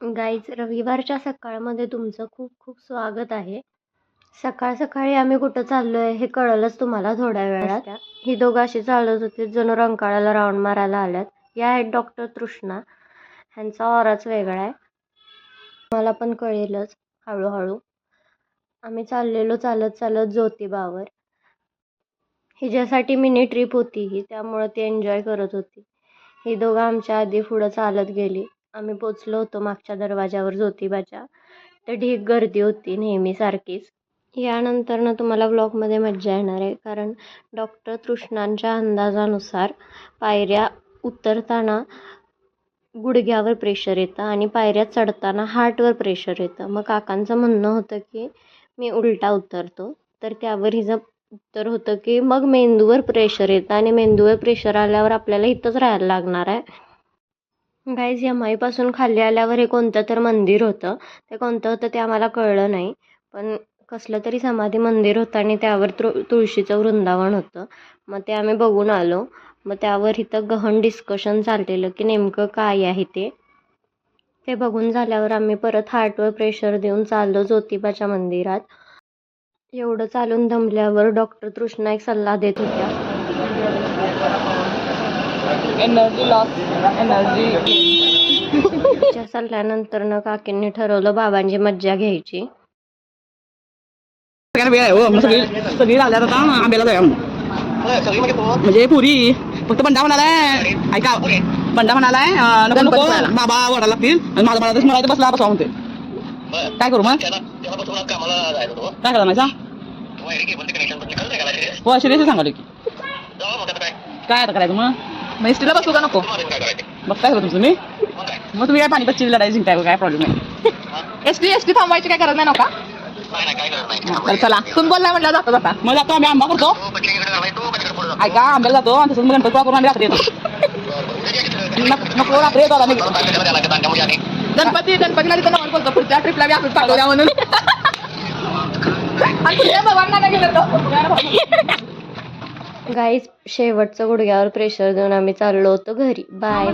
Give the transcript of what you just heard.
Guys, रविवारच्या सकाळमध्ये तुमचं खूप खूप स्वागत आहे. सकाळ सकाळी आम्ही कुठं चाललोय हे कळलंच तुम्हाला थोड्या वेळात. ही दोघं अशी चालत होती जणू रंकाळ्याला राऊंड मारायला आल्यात. या आहेत डॉक्टर तृष्णा. ह्यांचा ऑराच वेगळा आहे. मला पण कळेलच हळूहळू. आम्ही चाललेलो चालत चालत ज्योतिबावर. हिच्यासाठी मिनी ट्रिप होती ही, त्यामुळं ती एन्जॉय करत होती. ही दोघं आमच्या आधी पुढं चालत गेली. आम्ही पोचलो होतो मागच्या दरवाजावर ज्योतिबाच्या. तर ढीग गर्दी होती नेहमीसारखीच. यानंतर तुम्हाला व्लॉगमध्ये मज्जा येणार आहे, कारण डॉक्टर तृष्णांच्या अंदाजानुसार पायऱ्या उतरताना गुडघ्यावर प्रेशर येतं आणि पायऱ्या चढताना हार्टवर प्रेशर येतं. मग काकांचं म्हणणं होतं की मी उलटा उतरतो, तर त्यावर हिचं उत्तर होतं की मग मेंदूवर प्रेशर येतं आणि मेंदूवर प्रेशर आल्यावर आपल्याला इथंच राहायला लागणार आहे. गाईज, यमाईपासून खाली आल्यावर हे कोणतं तर मंदिर होतं. ते कोणतं होतं ते आम्हाला कळलं नाही, पण कसलं तरी समाधी मंदिर होतं आणि त्यावर तुळशीचं वृंदावन होतं. मग ते आम्ही बघून आलो. मग त्यावर इथं गहन डिस्कशन चाललेलं की नेमकं काय आहे ते बघून झाल्यावर आम्ही परत हार्टवर प्रेशर देऊन चाललो ज्योतिबाच्या मंदिरात. एवढं चालून दमल्यावर डॉक्टर तृष्णा एक सल्ला देत होत्या. एनर्जी लॉस, एनर्जी त्या सल्ल्यानंतर काकींनी ठरवलं बाबांची मज्जा घ्यायची. वेळ आहे हो. सगळी लागल्यात आता आंब्याला जाऊया म्हणजे पुरी फक्त बंडा म्हणालाय. ऐका, बंडा म्हणालाय नको नको बाबा ओरडायला लागतील आणि माझा मला मला बसला बसवा म्हणते. काय करू मग? काय करा नाही सांग. हो सिरियसली सांगाल की काय आता करायचं मग एसटीला बसू का नको? मग काय करू तुम्ही? मग तुम्ही काय पाणीपतची लढाई जिंकताय, काय प्रॉब्लेम नाही. एसटी थांबवायची काय गरज नाही नका. चला तुम्ही बोललाय म्हटलं जाता जाता मग जातो आम्ही आंबा करतो. ऐका, आंब्याला जातो आणि तसंच गणपती करून आम्ही रात्री येतो. नको रात्री येतो आम्ही. गणपतीला तिथं नाव बोलतो पुढच्या ट्रिपला बी असंच पाठवल्या म्हणून. गाईज, शेवटचं गुडघ्यावर प्रेशर देऊन आम्ही चाललो होतो घरी. बाय.